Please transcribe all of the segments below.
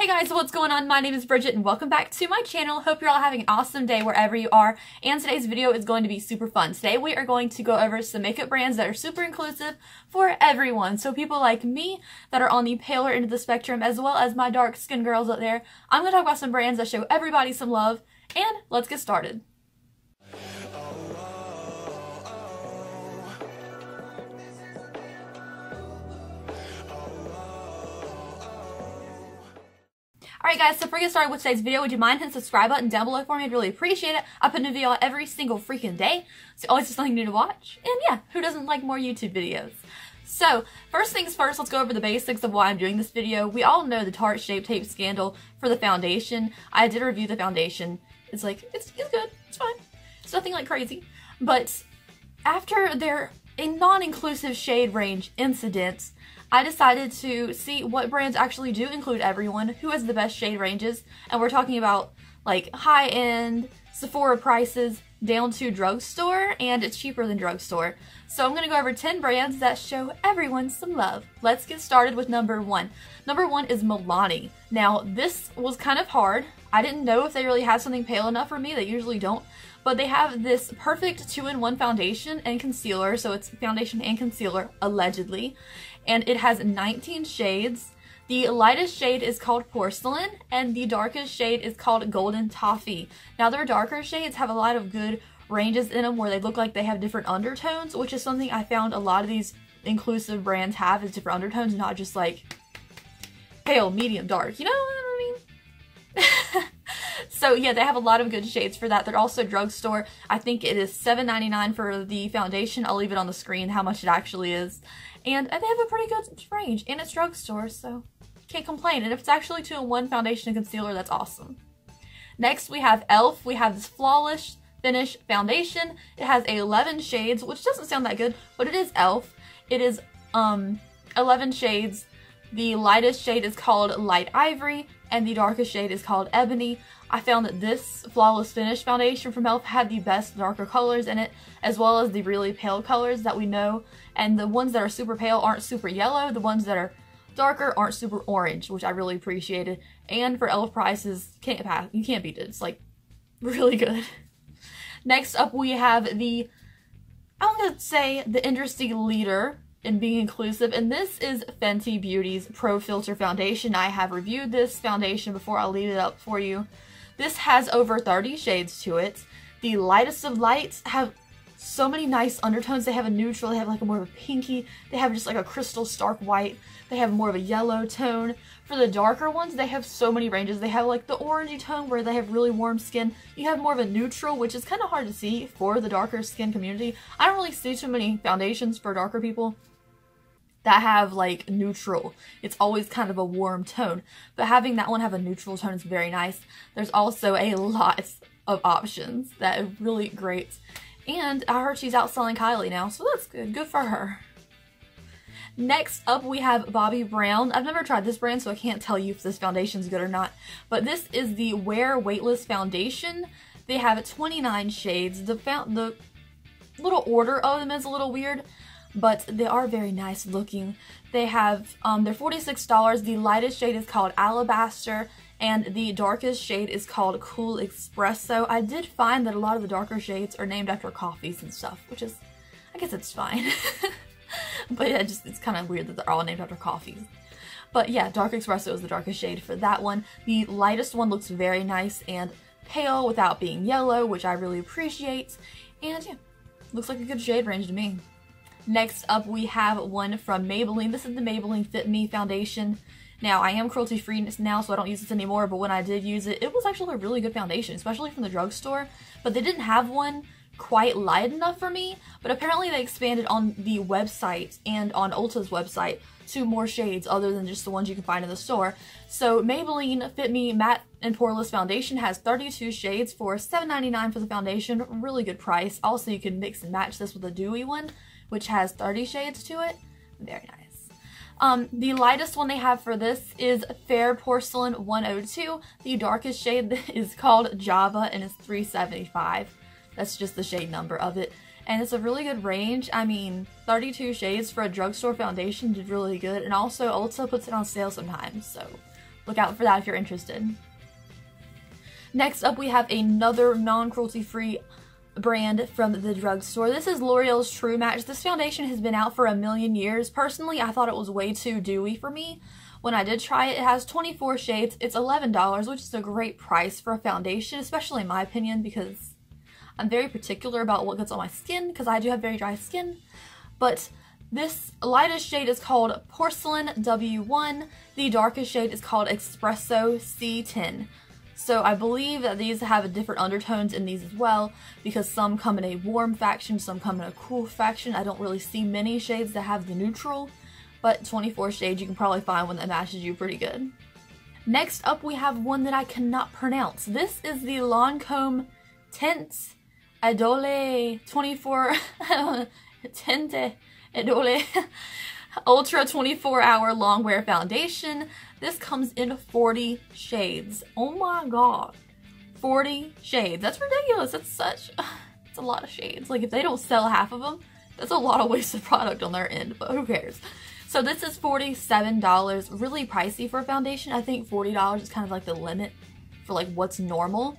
Hey guys, what's going on? My name is Bridgette and welcome back to my channel. Hope you're all having an awesome day wherever you are. And today's video is going to be super fun. Today we are going to go over some makeup brands that are super inclusive for everyone. So people like me that are on the paler end of the spectrum, as well as my dark skin girls out there. I'm going to talk about some brands that show everybody some love. And let's get started. Alright guys, so before we get started with today's video, would you mind hitting the subscribe button down below for me? I'd really appreciate it. I put a new video out every single freaking day, so always just something new to watch. And yeah, who doesn't like more YouTube videos? So, first things first, let's go over the basics of why I'm doing this video. We all know the Tarte Shape Tape scandal for the foundation. I did review the foundation. It's like, it's good, it's fine. It's nothing like crazy. But after their non-inclusive shade range incident, I decided to see what brands actually do include everyone, who has the best shade ranges, and we're talking about like high-end Sephora prices down to drugstore, and it's cheaper than drugstore. So I'm going to go over 10 brands that show everyone some love. Let's get started with number 1. Number 1 is Milani. Now this was kind of hard. I didn't know if they really had something pale enough for me. They usually don't. But they have this perfect 2-in-1 foundation and concealer, so it's foundation and concealer, allegedly. And it has 19 shades. The lightest shade is called Porcelain, and the darkest shade is called Golden Toffee. Now their darker shades have a lot of good ranges in them where they look like they have different undertones, which is something I found a lot of these inclusive brands have, is different undertones, not just like pale, medium, dark, you know what I mean? So yeah, they have a lot of good shades for that. They're also drugstore. I think it is $7.99 for the foundation. I'll leave it on the screen how much it actually is. And they have a pretty good range, and it's drugstore, so can't complain. And if it's actually 2-in-1 foundation and concealer, that's awesome. Next, we have e.l.f. We have this Flawless Finish foundation. It has 11 shades, which doesn't sound that good, but it is e.l.f. It is 11 shades. The lightest shade is called Light Ivory, and the darkest shade is called Ebony. I found that this Flawless Finish foundation from e.l.f. had the best darker colors in it, as well as the really pale colors that we know. And the ones that are super pale aren't super yellow. The ones that are darker aren't super orange, which I really appreciated. And for e.l.f. prices, you can't beat it. It's like really good. Next up, we have I'm gonna say the industry leader in being inclusive, and this is Fenty Beauty's Pro Filter Foundation. I have reviewed this foundation before. I'll leave it up for you. This has over 30 shades to it. The lightest of lights have so many nice undertones. They have a neutral, they have like a more of a pinky, they have just like a crystal stark white, they have more of a yellow tone. For the darker ones, they have so many ranges. They have like the orangey tone where they have really warm skin. You have more of a neutral, which is kind of hard to see for the darker skin community. I don't really see too many foundations for darker people that have like neutral. It's always kind of a warm tone, but having that one have a neutral tone is very nice. There's also a lot of options that are really great, and I heard she's outselling Kylie now, so that's good for her. Next up, we have Bobbi Brown. I've never tried this brand, so I can't tell you if this foundation is good or not, but this is the Wear Weightless Foundation. They have 29 shades. The little order of them is a little weird, but they are very nice looking. They have, they're $46. The lightest shade is called Alabaster, and the darkest shade is called Cool Espresso. I did find that a lot of the darker shades are named after coffees and stuff, which is, I guess it's fine. But yeah, it's kind of weird that they're all named after coffees. But yeah, Dark Espresso is the darkest shade for that one. The lightest one looks very nice and pale without being yellow, which I really appreciate. And yeah, looks like a good shade range to me. Next up, we have one from Maybelline. This is the Maybelline Fit Me foundation. Now, I am cruelty-free now, so I don't use this anymore, but when I did use it, it was actually a really good foundation, especially from the drugstore. But they didn't have one quite light enough for me, but apparently they expanded on the website and on Ulta's website to more shades other than just the ones you can find in the store. So Maybelline Fit Me Matte and Poreless Foundation has 32 shades for $7.99 for the foundation. Really good price. Also, you can mix and match this with a dewy one, which has 30 shades to it. Very nice. The lightest one they have for this is Fair Porcelain 102. The darkest shade is called Java, and it's $3.75. That's just the shade number of it. And it's a really good range. I mean, 32 shades for a drugstore foundation did really good. And also, Ulta puts it on sale sometimes, so look out for that if you're interested. Next up, we have another non-cruelty-free brand from the drugstore. This is L'Oreal's True Match. This foundation has been out for a million years. Personally, I thought it was way too dewy for me. When I did try it, it has 24 shades. It's $11, which is a great price for a foundation, especially in my opinion, because I'm very particular about what gets on my skin, because I do have very dry skin. But this lightest shade is called Porcelain W1. The darkest shade is called Espresso C10. So I believe that these have different undertones in these as well, because some come in a warm faction, some come in a cool faction. I don't really see many shades that have the neutral, but 24 shades you can probably find one that matches you pretty good. Next up, we have one that I cannot pronounce. This is the Lancome Tinte Idole 24 Tinte Idole Ultra 24-hour long wear foundation. This comes in 40 shades. Oh my god. 40 shades. That's ridiculous. It's a lot of shades. Like, if they don't sell half of them, that's a lot of wasted product on their end, but who cares? So this is $47. Really pricey for a foundation. I think $40 is kind of like the limit for like what's normal.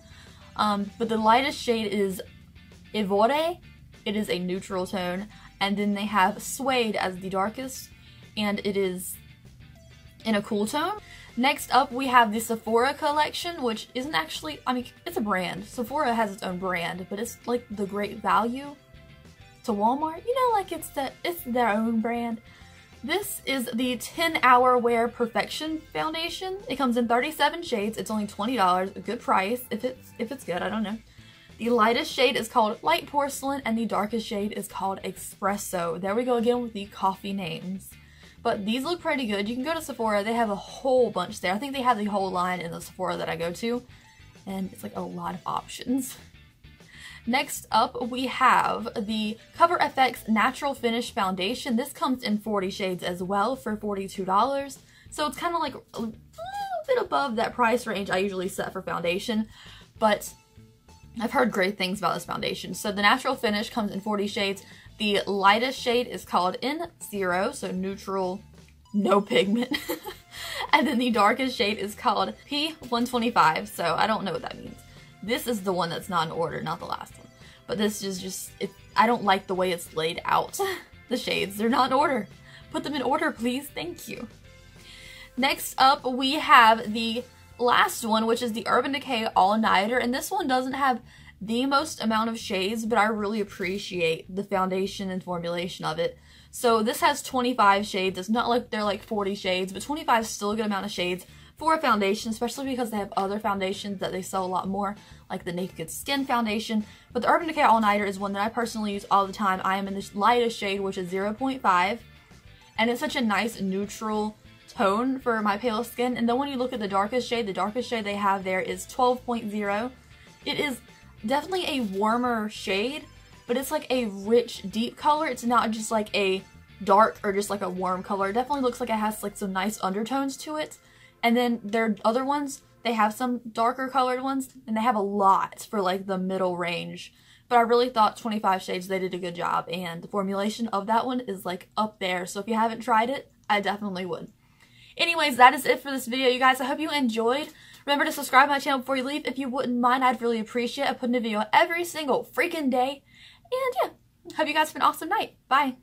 But the lightest shade is Ivoire. It is a neutral tone. And then they have Suede as the darkest, and it is in a cool tone. Next up, we have the Sephora collection, which isn't actually, I mean, it's a brand. Sephora has its own brand, but it's like the great value to Walmart. You know, like it's their own brand. This is the 10-hour wear perfection foundation. It comes in 37 shades. It's only $20, a good price if it's good, I don't know. The lightest shade is called Light Porcelain, and the darkest shade is called Espresso. There we go again with the coffee names. But these look pretty good. You can go to Sephora. They have a whole bunch there. I think they have the whole line in the Sephora that I go to. And it's like a lot of options. Next up, we have the Cover FX Natural Finish Foundation. This comes in 40 shades as well for $42. So it's kind of like a little bit above that price range I usually set for foundation. But I've heard great things about this foundation. So the natural finish comes in 40 shades. The lightest shade is called N0, so neutral, no pigment. And then the darkest shade is called P125, so I don't know what that means. This is the one that's not in order, not the last one. But this is just, I don't like the way it's laid out. The shades, they're not in order. Put them in order, please, thank you. Next up, we have the last one, which is the Urban Decay All Nighter, and this one doesn't have the most amount of shades, but I really appreciate the foundation and formulation of it. So this has 25 shades. It's not like they're like 40 shades, but 25 is still a good amount of shades for a foundation, especially because they have other foundations that they sell a lot more, like the Naked Skin foundation. But the Urban Decay All Nighter is one that I personally use all the time. I am in the lightest shade, which is 0.5, and it's such a nice neutral tone for my pale skin. And then when you look at the darkest shade they have there is 12.0. It is definitely a warmer shade, but it's like a rich, deep color. It's not just like a dark or just like a warm color. It definitely looks like it has like some nice undertones to it. And then their other ones, they have some darker colored ones, and they have a lot for like the middle range. But I really thought 25 shades, they did a good job, and the formulation of that one is like up there. So if you haven't tried it, I definitely would. Anyways, that is it for this video, you guys. I hope you enjoyed. Remember to subscribe to my channel before you leave. If you wouldn't mind, I'd really appreciate it. I put in a video every single freaking day. And yeah, hope you guys have an awesome night. Bye.